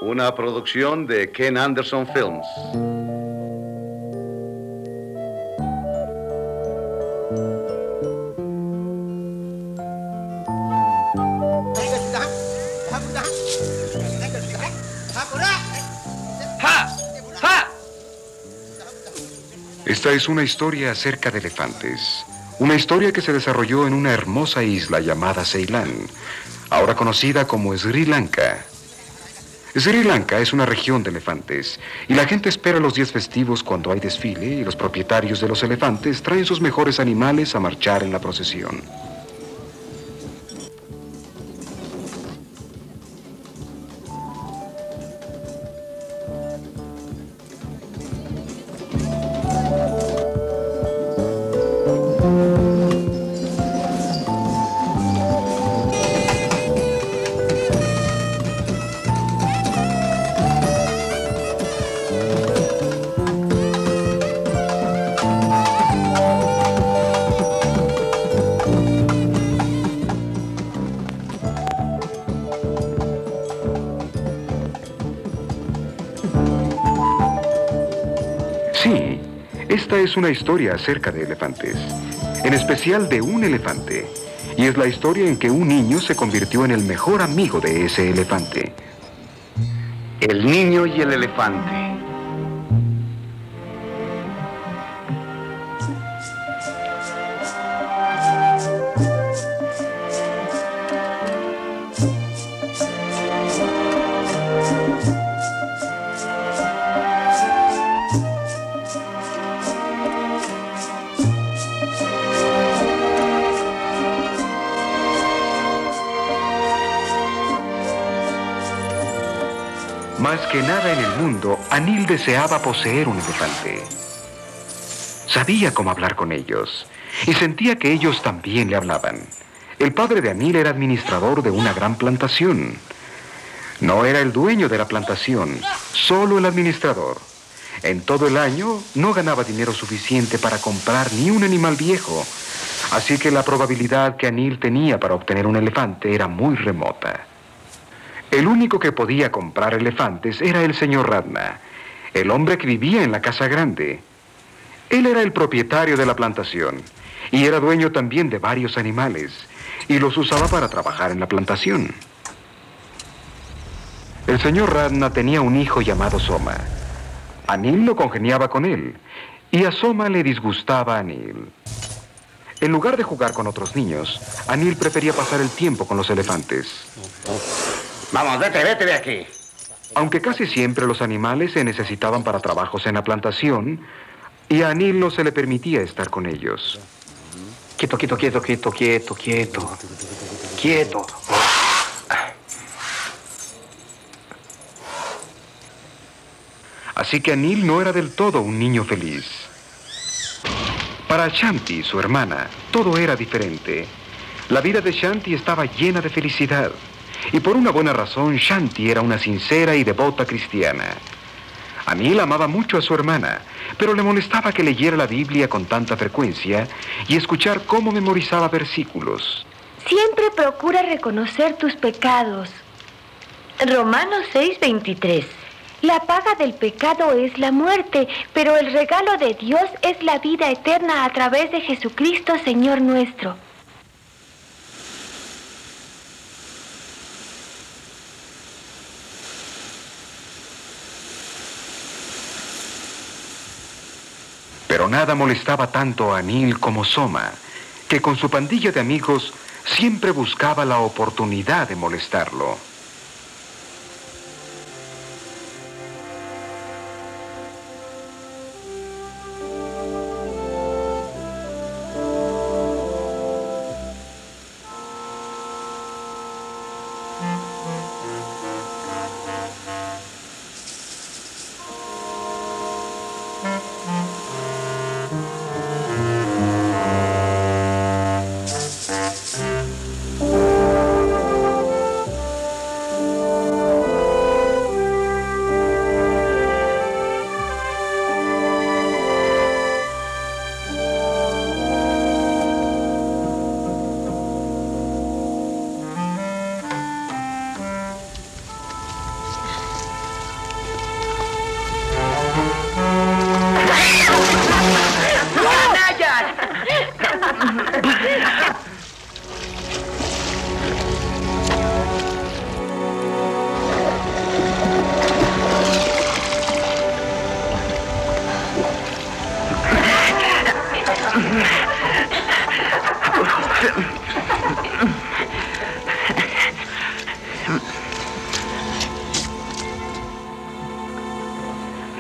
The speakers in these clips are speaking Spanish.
Una producción de Ken Anderson Films. Esta es una historia acerca de elefantes. Una historia que se desarrolló en una hermosa isla llamada Ceilán, ahora conocida como Sri Lanka. Sri Lanka es una región de elefantes y la gente espera los días festivos cuando hay desfile y los propietarios de los elefantes traen sus mejores animales a marchar en la procesión. Sí, esta es una historia acerca de elefantes, en especial de un elefante, y es la historia en que un niño se convirtió en el mejor amigo de ese elefante. El niño y el elefante. Más que nada en el mundo, Anil deseaba poseer un elefante. Sabía cómo hablar con ellos y sentía que ellos también le hablaban. El padre de Anil era administrador de una gran plantación. No era el dueño de la plantación, solo el administrador. En todo el año no ganaba dinero suficiente para comprar ni un animal viejo, así que la probabilidad que Anil tenía para obtener un elefante era muy remota. El único que podía comprar elefantes era el señor Radna, el hombre que vivía en la casa grande. Él era el propietario de la plantación y era dueño también de varios animales y los usaba para trabajar en la plantación. El señor Radna tenía un hijo llamado Soma. Anil no congeniaba con él y a Soma le disgustaba a Anil. En lugar de jugar con otros niños, Anil prefería pasar el tiempo con los elefantes. Vamos, vete de aquí. Aunque casi siempre los animales se necesitaban para trabajos en la plantación, y a Anil no se le permitía estar con ellos. Quieto. Quieto. Así que Anil no era del todo un niño feliz. Para Shanti, su hermana, todo era diferente. La vida de Shanti estaba llena de felicidad. Y por una buena razón, Shanti era una sincera y devota cristiana. Anil amaba mucho a su hermana, pero le molestaba que leyera la Biblia con tanta frecuencia y escuchar cómo memorizaba versículos. Siempre procura reconocer tus pecados. Romanos 6:23. La paga del pecado es la muerte, pero el regalo de Dios es la vida eterna a través de Jesucristo, Señor nuestro. Pero nada molestaba tanto a Anil como Soma, que con su pandilla de amigos siempre buscaba la oportunidad de molestarlo.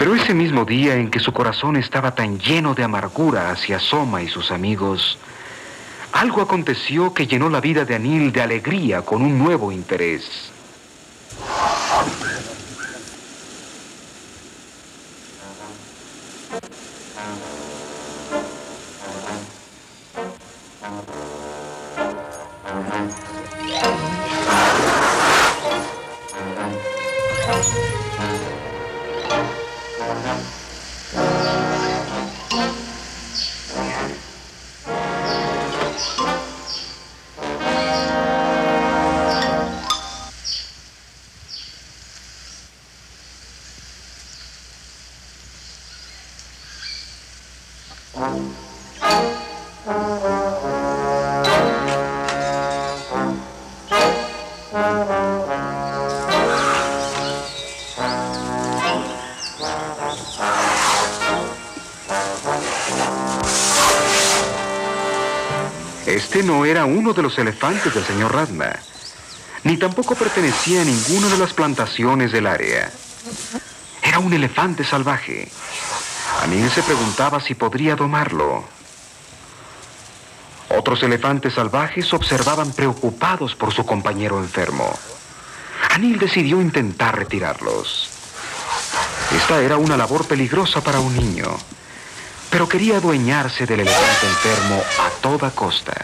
Pero ese mismo día en que su corazón estaba tan lleno de amargura hacia Soma y sus amigos, algo aconteció que llenó la vida de Anil de alegría con un nuevo interés. Este no era uno de los elefantes del señor Radma, ni tampoco pertenecía a ninguna de las plantaciones del área. Era un elefante salvaje. Anil se preguntaba si podría domarlo. Otros elefantes salvajes observaban preocupados por su compañero enfermo. Anil decidió intentar retirarlos. Esta era una labor peligrosa para un niño, pero quería adueñarse del elefante enfermo a toda costa.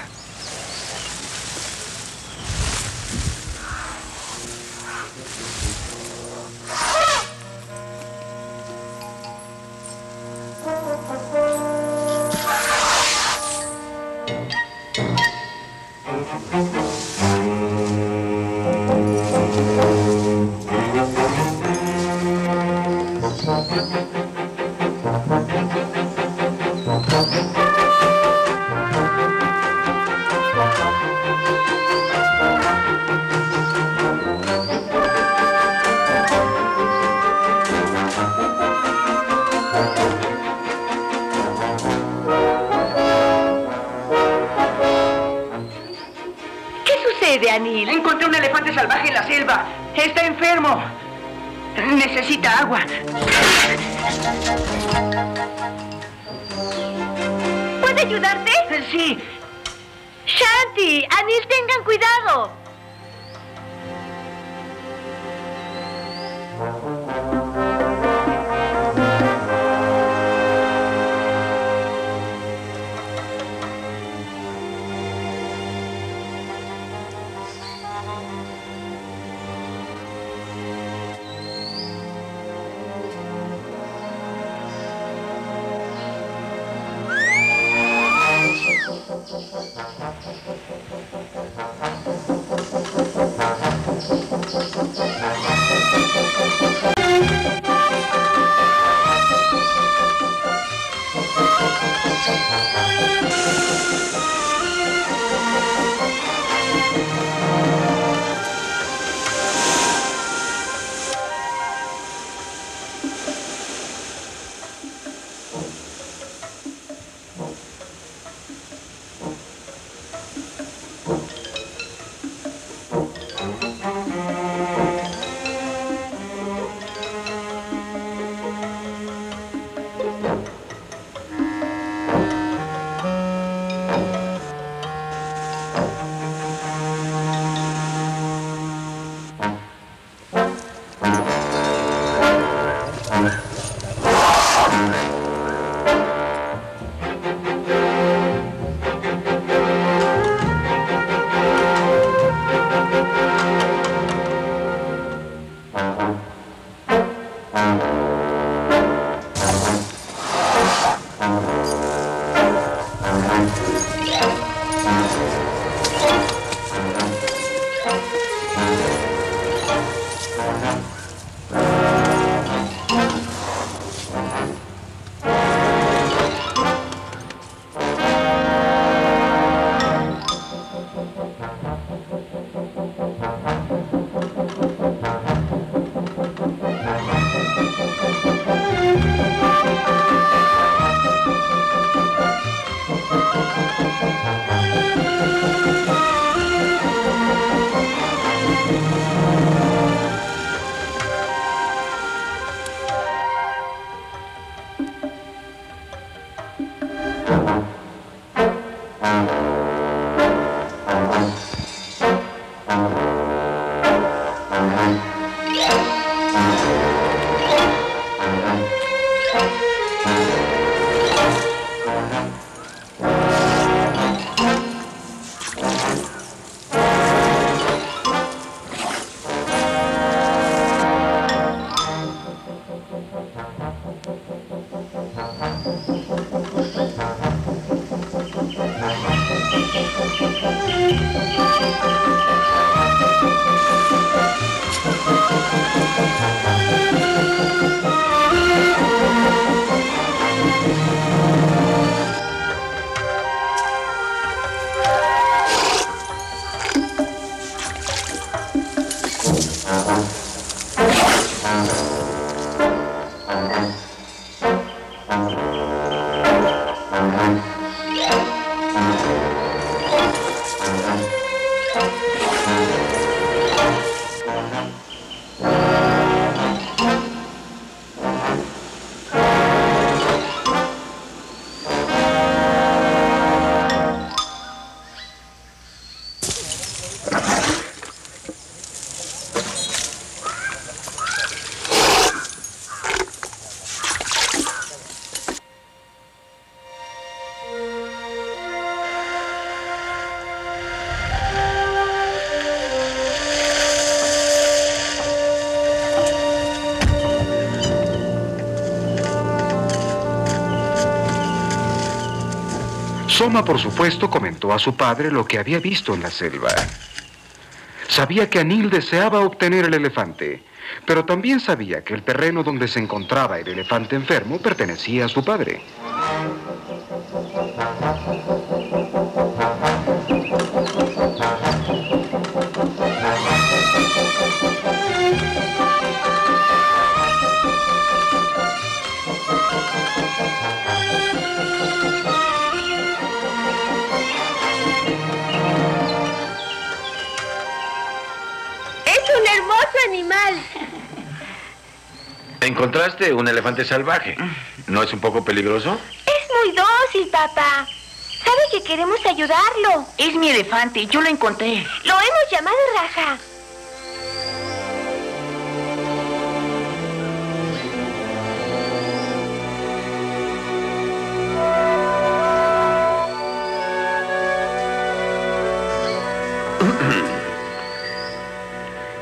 Anil? Encontré un elefante salvaje en la selva. Está enfermo. Necesita agua. ¿Puedo ayudarte? Sí. Shanti, Anil, tengan cuidado. Soma, por supuesto, comentó a su padre lo que había visto en la selva. Sabía que Anil deseaba obtener el elefante, pero también sabía que el terreno donde se encontraba el elefante enfermo pertenecía a su padre. Animal. ¿Encontraste un elefante salvaje? ¿No es un poco peligroso? Es muy dócil, papá. Sabe que queremos ayudarlo. Es mi elefante, yo lo encontré. Lo hemos llamado Raja.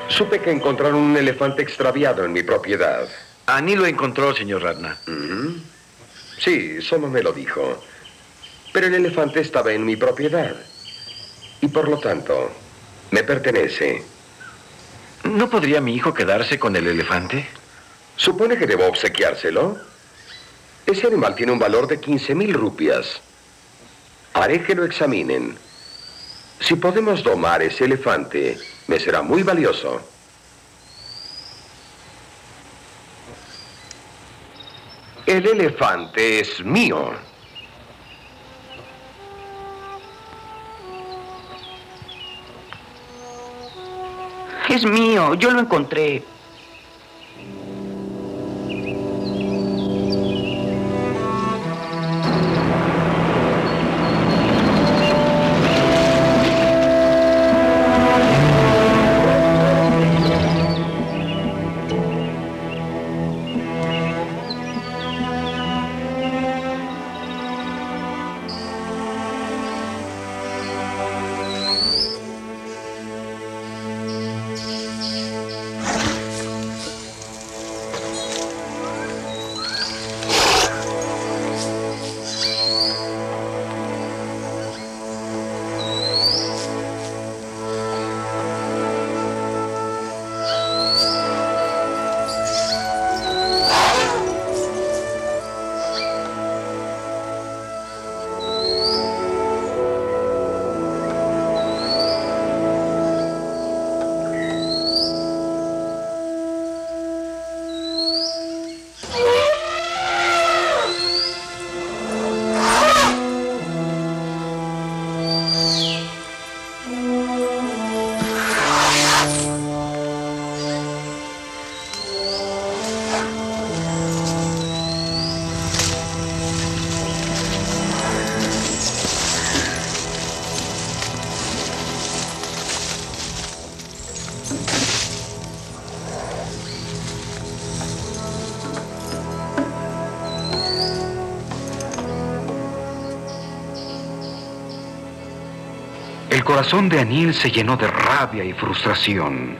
Supe que encontraron un elefante extraviado en mi propiedad. Anil lo encontró, señor Ratna. Sí, Soma me lo dijo. Pero el elefante estaba en mi propiedad. Y por lo tanto, me pertenece. ¿No podría mi hijo quedarse con el elefante? ¿Supone que debo obsequiárselo? Ese animal tiene un valor de 15,000 rupias. Haré que lo examinen. Si podemos domar ese elefante, me será muy valioso. El elefante es mío. Es mío, yo lo encontré. El corazón de Anil se llenó de rabia y frustración.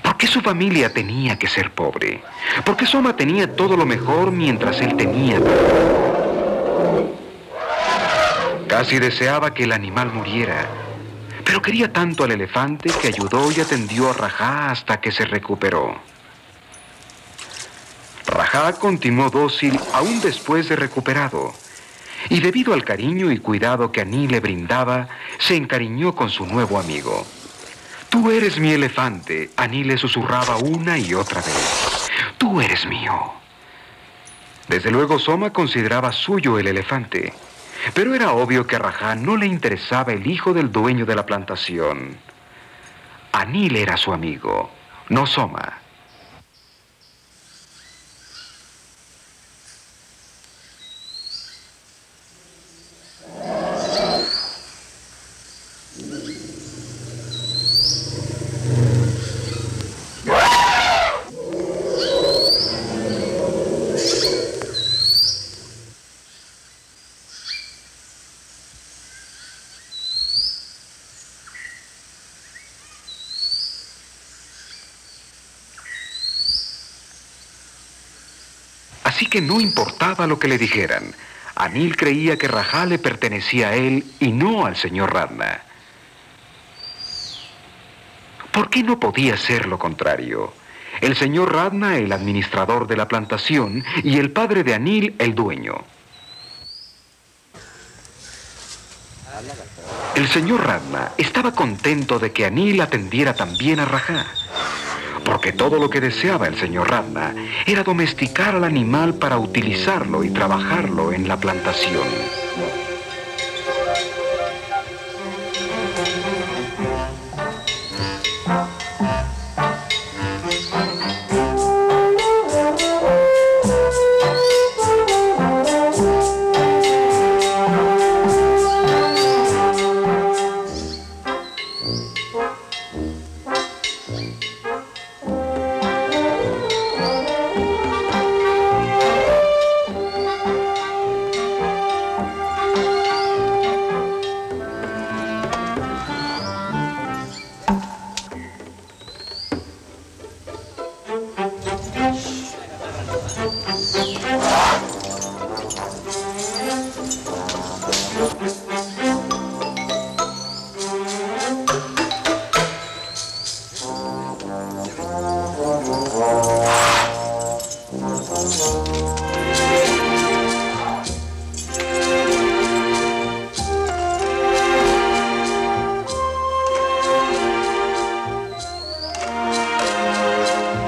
¿Por qué su familia tenía que ser pobre? ¿Por qué Soma tenía todo lo mejor mientras él tenía nada? Casi deseaba que el animal muriera, pero quería tanto al elefante que ayudó y atendió a Raja hasta que se recuperó. Raja continuó dócil aún después de recuperado. Y debido al cariño y cuidado que Anil le brindaba, se encariñó con su nuevo amigo. Tú eres mi elefante, Anil le susurraba una y otra vez. Tú eres mío. Desde luego Soma consideraba suyo el elefante, pero era obvio que a Rajá no le interesaba el hijo del dueño de la plantación. Anil era su amigo, no Soma. Así que no importaba lo que le dijeran. Anil creía que Rajá le pertenecía a él y no al señor Radna. ¿Por qué no podía ser lo contrario? El señor Radna, el administrador de la plantación, y el padre de Anil, el dueño. El señor Radna estaba contento de que Anil atendiera también a Rajá, porque todo lo que deseaba el señor Radna era domesticar al animal para utilizarlo y trabajarlo en la plantación.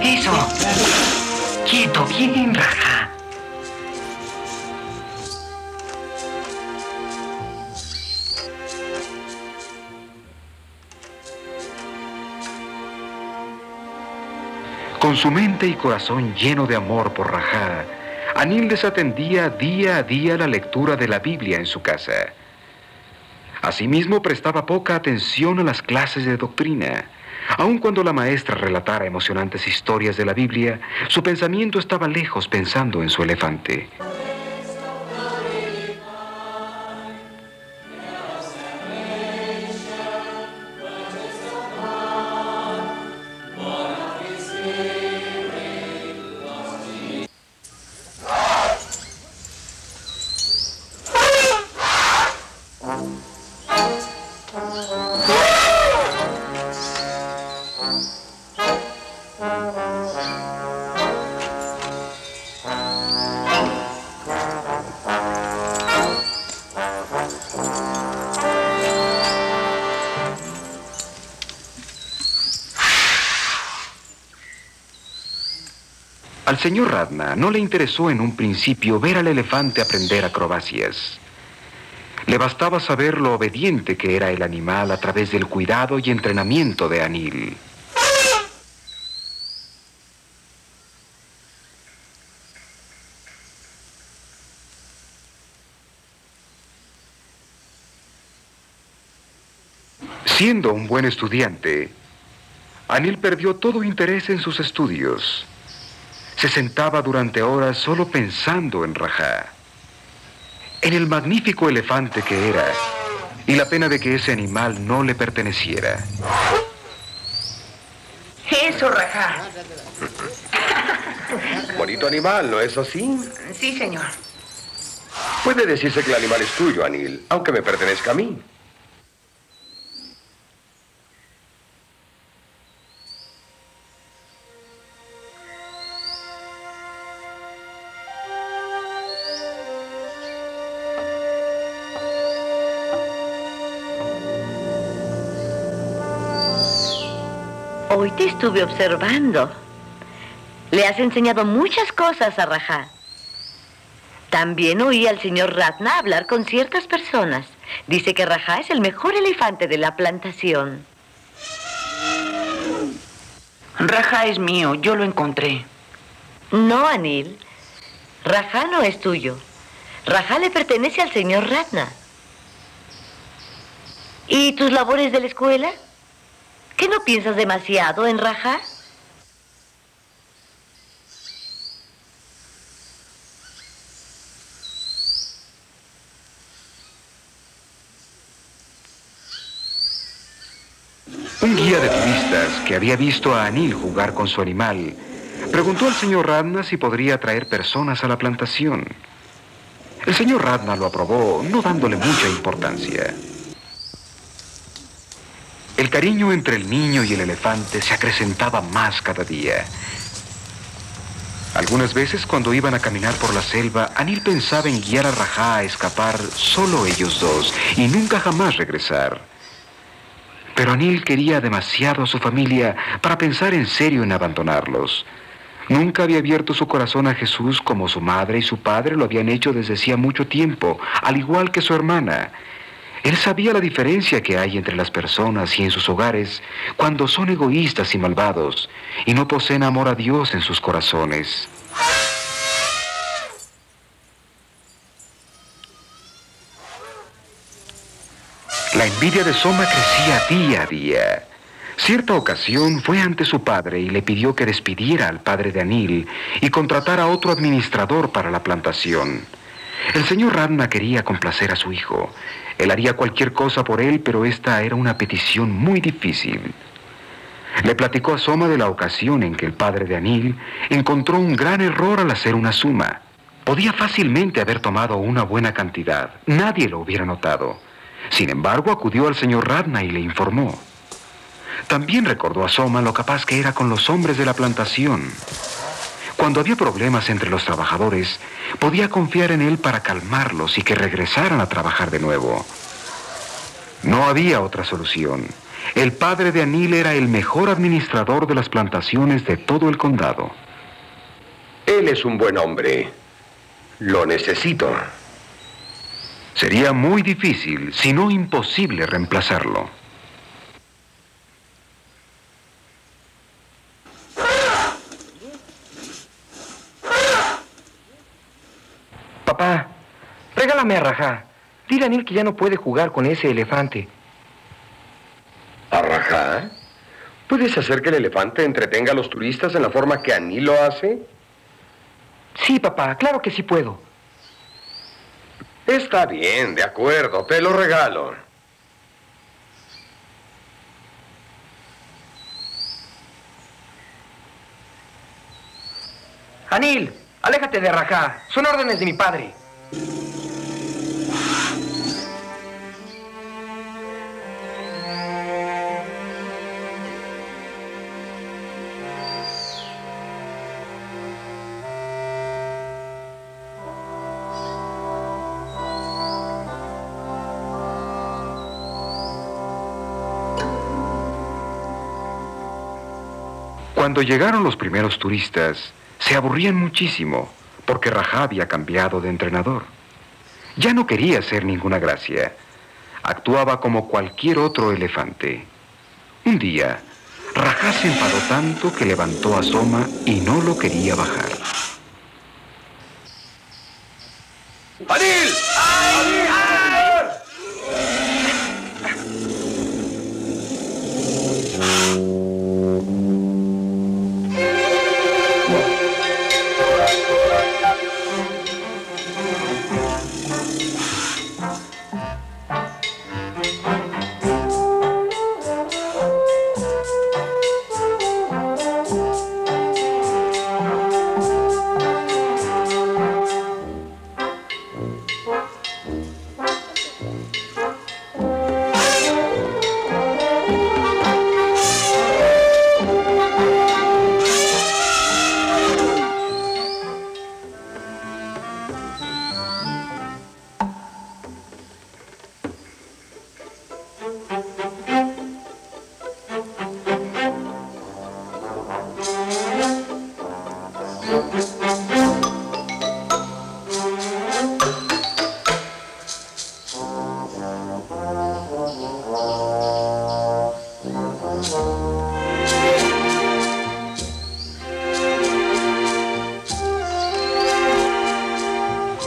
Eso. Quieto, bien, Rajá. Con su mente y corazón lleno de amor por Rajá, Anil desatendía día a día la lectura de la Biblia en su casa. Asimismo, prestaba poca atención a las clases de doctrina. Aun cuando la maestra relatara emocionantes historias de la Biblia, su pensamiento estaba lejos pensando en su elefante. Al señor Radna no le interesó en un principio ver al elefante aprender acrobacias. Le bastaba saber lo obediente que era el animal a través del cuidado y entrenamiento de Anil. Siendo un buen estudiante, Anil perdió todo interés en sus estudios. Se sentaba durante horas solo pensando en Rajá, en el magnífico elefante que era, y la pena de que ese animal no le perteneciera. Eso, Rajá. Bonito animal, ¿no es así? Sí, señor. Puede decirse que el animal es tuyo, Anil, aunque me pertenezca a mí. Hoy te estuve observando. Le has enseñado muchas cosas a Rajá. También oí al señor Ratna hablar con ciertas personas. Dice que Rajá es el mejor elefante de la plantación. Rajá es mío, yo lo encontré. No, Anil. Rajá no es tuyo. Rajá le pertenece al señor Ratna. ¿Y tus labores de la escuela? ¿Qué no piensas demasiado en Rajá? Un guía de turistas que había visto a Anil jugar con su animal preguntó al señor Ratna si podría traer personas a la plantación. El señor Ratna lo aprobó, no dándole mucha importancia. El cariño entre el niño y el elefante se acrecentaba más cada día. Algunas veces, cuando iban a caminar por la selva, Anil pensaba en guiar a Rajá a escapar solo ellos dos y nunca jamás regresar. Pero Anil quería demasiado a su familia para pensar en serio en abandonarlos. Nunca había abierto su corazón a Jesús como su madre y su padre lo habían hecho desde hacía mucho tiempo, al igual que su hermana. Él sabía la diferencia que hay entre las personas y en sus hogares cuando son egoístas y malvados y no poseen amor a Dios en sus corazones. La envidia de Soma crecía día a día. Cierta ocasión fue ante su padre y le pidió que despidiera al padre de Anil y contratara a otro administrador para la plantación. El señor Ratna quería complacer a su hijo. Él haría cualquier cosa por él, pero esta era una petición muy difícil. Le platicó a Soma de la ocasión en que el padre de Anil encontró un gran error al hacer una suma. Podía fácilmente haber tomado una buena cantidad. Nadie lo hubiera notado. Sin embargo, acudió al señor Ratna y le informó. También recordó a Soma lo capaz que era con los hombres de la plantación. Cuando había problemas entre los trabajadores, podía confiar en él para calmarlos y que regresaran a trabajar de nuevo. No había otra solución. El padre de Anil era el mejor administrador de las plantaciones de todo el condado. Él es un buen hombre. Lo necesito. Sería muy difícil, si no imposible, reemplazarlo. Papá, regálame a Rajá. Dile a Anil que ya no puede jugar con ese elefante. ¿A Rajá? ¿Puedes hacer que el elefante entretenga a los turistas en la forma que Anil lo hace? Sí, papá, claro que sí puedo. Está bien, de acuerdo, te lo regalo. Anil, aléjate de Rajá. Son órdenes de mi padre. Cuando llegaron los primeros turistas, se aburrían muchísimo, porque Rajá había cambiado de entrenador. Ya no quería hacer ninguna gracia. Actuaba como cualquier otro elefante. Un día, Rajá se enfadó tanto que levantó a Soma y no lo quería bajar. ¡Anil! ¡Anil!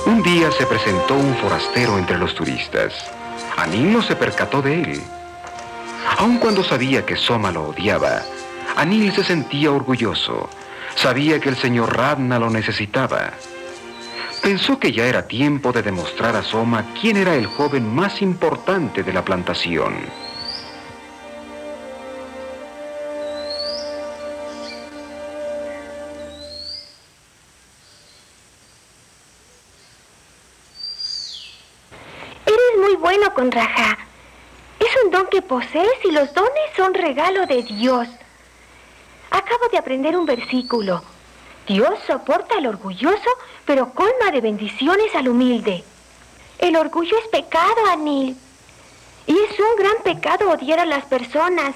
Un día se presentó un forastero entre los turistas. Anil no se percató de él. Aun cuando sabía que Soma lo odiaba, Anil se sentía orgulloso. Sabía que el señor Ratna lo necesitaba. Pensó que ya era tiempo de demostrar a Soma quién era el joven más importante de la plantación. Bueno con Raja. Es un don que posees y los dones son regalo de Dios. Acabo de aprender un versículo. Dios soporta al orgulloso, pero colma de bendiciones al humilde. El orgullo es pecado, Anil. Y es un gran pecado odiar a las personas,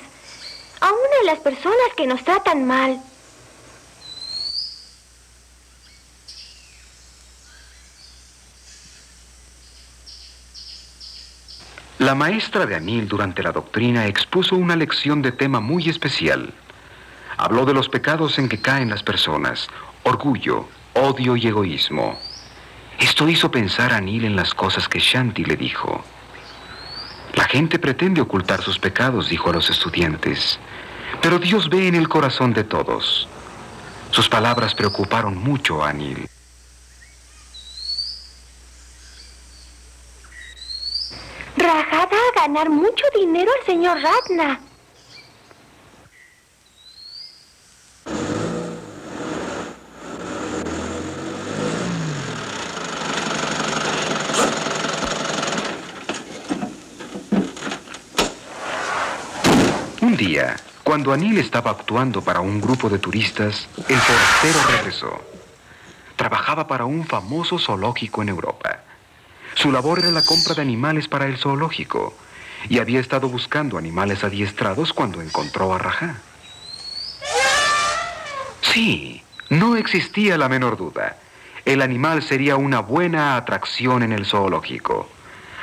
aún a las personas que nos tratan mal. La maestra de Anil durante la doctrina expuso una lección de tema muy especial. Habló de los pecados en que caen las personas: orgullo, odio y egoísmo. Esto hizo pensar a Anil en las cosas que Shanti le dijo. La gente pretende ocultar sus pecados, dijo a los estudiantes, pero Dios ve en el corazón de todos. Sus palabras preocuparon mucho a Anil. Raja da a ganar mucho dinero al señor Ratna. Un día, cuando Anil estaba actuando para un grupo de turistas, el forastero regresó. Trabajaba para un famoso zoológico en Europa. Su labor era la compra de animales para el zoológico, y había estado buscando animales adiestrados cuando encontró a Raja. Sí, no existía la menor duda. El animal sería una buena atracción en el zoológico.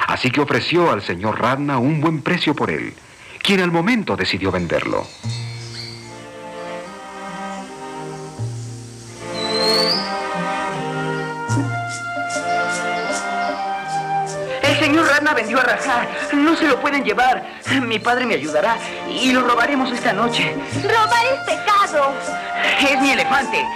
Así que ofreció al señor Ratna un buen precio por él, quien al momento decidió venderlo. El señor Ratna vendió a Raja. No se lo pueden llevar. Mi padre me ayudará y lo robaremos esta noche. ¡Robar es pecado! Es mi elefante.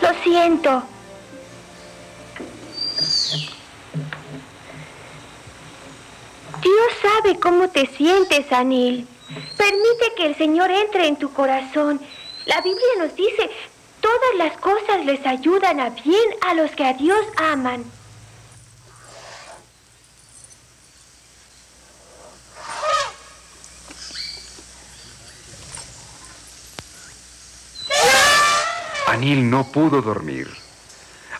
Lo siento. Dios sabe cómo te sientes, Anil. Permite que el Señor entre en tu corazón. La Biblia nos dice, todas las cosas les ayudan a bien a los que a Dios aman. Anil no pudo dormir.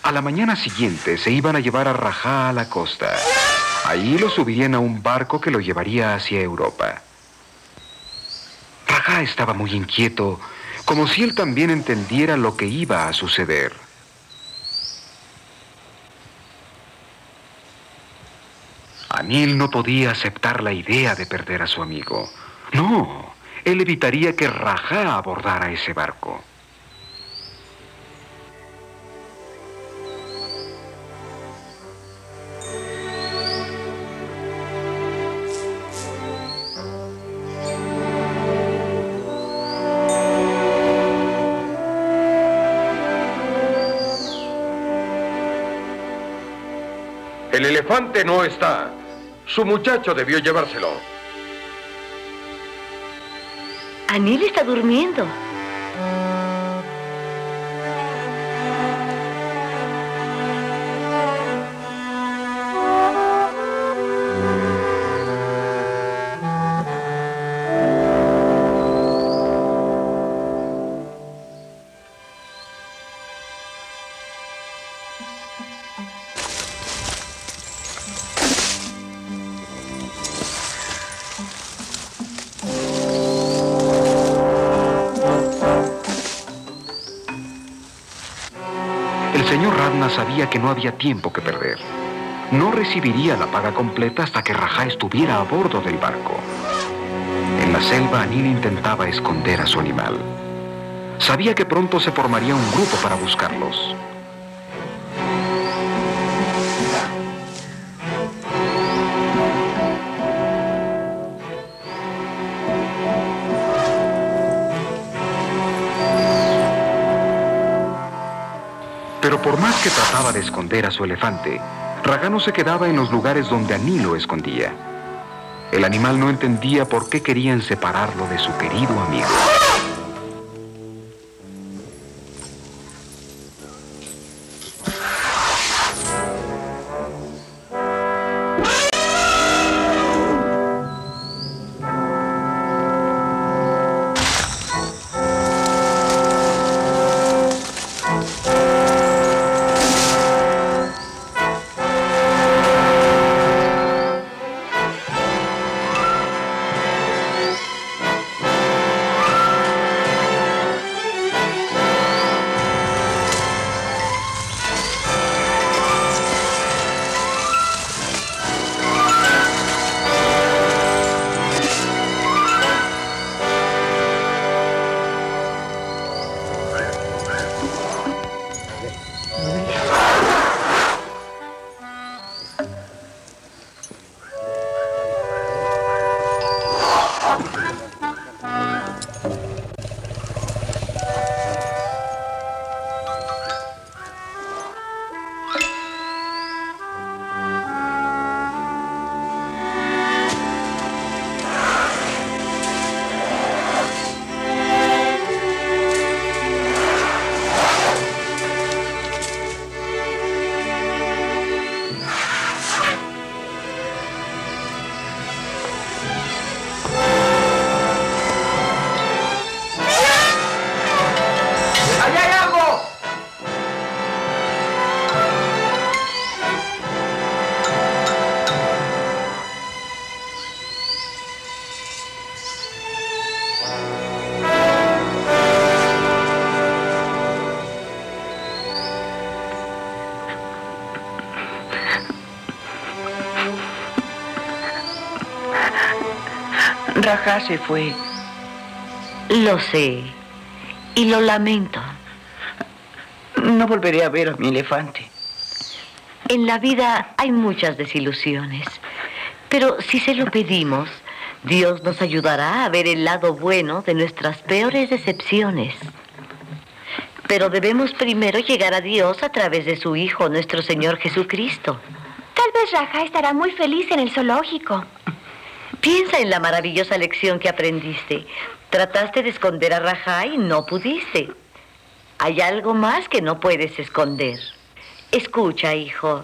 A la mañana siguiente se iban a llevar a Raja a la costa. Ahí lo subirían a un barco que lo llevaría hacia Europa. Raja estaba muy inquieto, como si él también entendiera lo que iba a suceder. Anil no podía aceptar la idea de perder a su amigo. No, él evitaría que Raja abordara ese barco. El elefante no está. Su muchacho debió llevárselo. Anil está durmiendo. señor Radna sabía que no había tiempo que perder. No recibiría la paga completa hasta que Rajá estuviera a bordo del barco. En la selva, Anil intentaba esconder a su animal. Sabía que pronto se formaría un grupo para buscarlos. Pero por más que trataba de esconder a su elefante, Rajá no se quedaba en los lugares donde Anil lo escondía. El animal no entendía por qué querían separarlo de su querido amigo. Rajá se fue. Lo sé. Y lo lamento. No volveré a ver a mi elefante. En la vida hay muchas desilusiones. Pero si se lo pedimos, Dios nos ayudará a ver el lado bueno de nuestras peores decepciones. Pero debemos primero llegar a Dios a través de su Hijo, nuestro Señor Jesucristo. Tal vez Rajá estará muy feliz en el zoológico. Piensa en la maravillosa lección que aprendiste. Trataste de esconder a Rajá y no pudiste. Hay algo más que no puedes esconder. Escucha, hijo.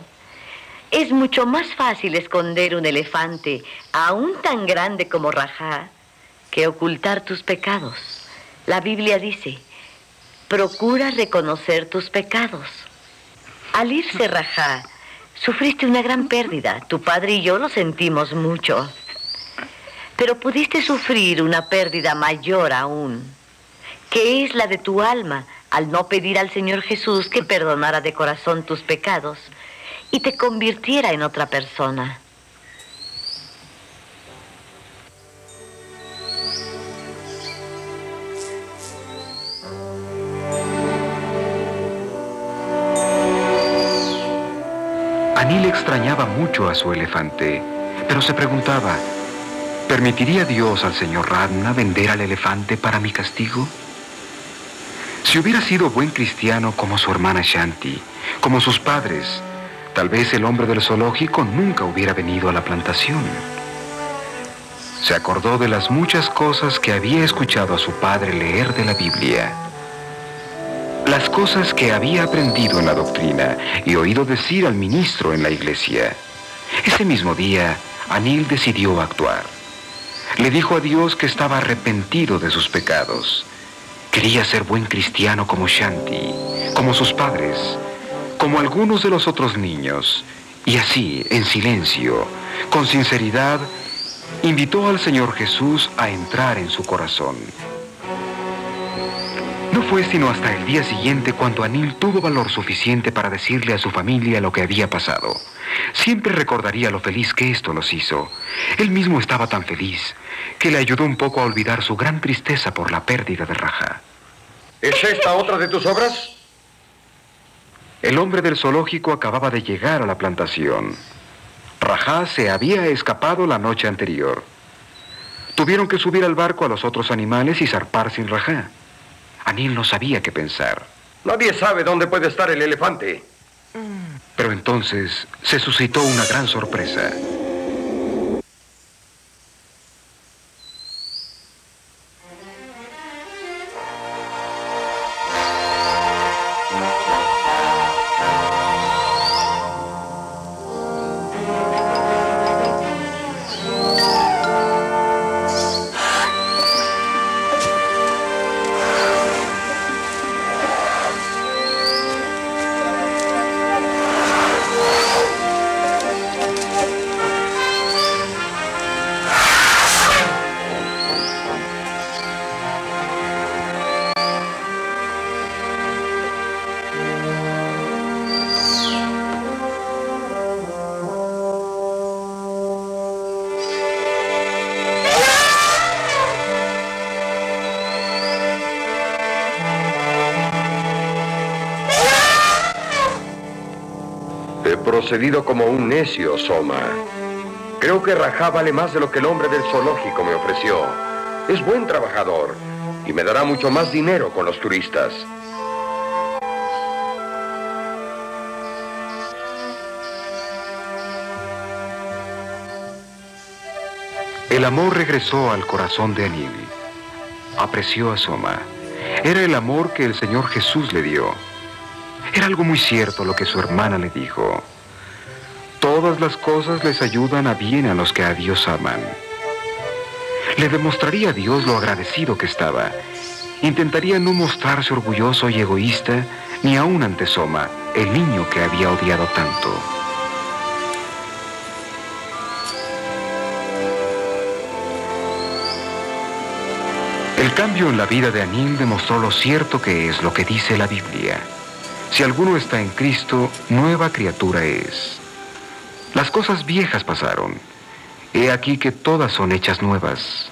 Es mucho más fácil esconder un elefante, aún tan grande como Rajá, que ocultar tus pecados. La Biblia dice, procura reconocer tus pecados. Al irse Rajá, sufriste una gran pérdida. Tu padre y yo lo sentimos mucho. Pero pudiste sufrir una pérdida mayor aún, que es la de tu alma, al no pedir al Señor Jesús que perdonara de corazón tus pecados y te convirtiera en otra persona. Anil extrañaba mucho a su elefante, pero se preguntaba, ¿permitiría Dios al señor Radna vender al elefante para mi castigo? Si hubiera sido buen cristiano como su hermana Shanti, como sus padres, tal vez el hombre del zoológico nunca hubiera venido a la plantación. Se acordó de las muchas cosas que había escuchado a su padre leer de la Biblia. Las cosas que había aprendido en la doctrina y oído decir al ministro en la iglesia. Ese mismo día, Anil decidió actuar. Le dijo a Dios que estaba arrepentido de sus pecados. Quería ser buen cristiano como Shanti, como sus padres, como algunos de los otros niños. Y así, en silencio, con sinceridad, invitó al Señor Jesús a entrar en su corazón. No fue sino hasta el día siguiente cuando Anil tuvo valor suficiente para decirle a su familia lo que había pasado. Siempre recordaría lo feliz que esto los hizo. Él mismo estaba tan feliz que le ayudó un poco a olvidar su gran tristeza por la pérdida de Rajá. ¿Es esta otra de tus obras? El hombre del zoológico acababa de llegar a la plantación. Rajá se había escapado la noche anterior. Tuvieron que subir al barco a los otros animales y zarpar sin Rajá. Anil no sabía qué pensar. Nadie sabe dónde puede estar el elefante. Pero entonces se suscitó una gran sorpresa. He procedido como un necio, Soma. Creo que Rajá vale más de lo que el hombre del zoológico me ofreció. Es buen trabajador y me dará mucho más dinero con los turistas. El amor regresó al corazón de Anil. Apreció a Soma. Era el amor que el Señor Jesús le dio. Era algo muy cierto lo que su hermana le dijo. Todas las cosas les ayudan a bien a los que a Dios aman. Le demostraría a Dios lo agradecido que estaba. Intentaría no mostrarse orgulloso y egoísta, ni aún ante Soma, el niño que había odiado tanto. El cambio en la vida de Anil demostró lo cierto que es lo que dice la Biblia. Si alguno está en Cristo, nueva criatura es. Las cosas viejas pasaron. He aquí que todas son hechas nuevas.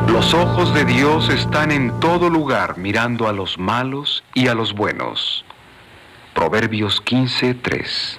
Los ojos de Dios están en todo lugar, mirando a los malos y a los buenos. Proverbios 15:3.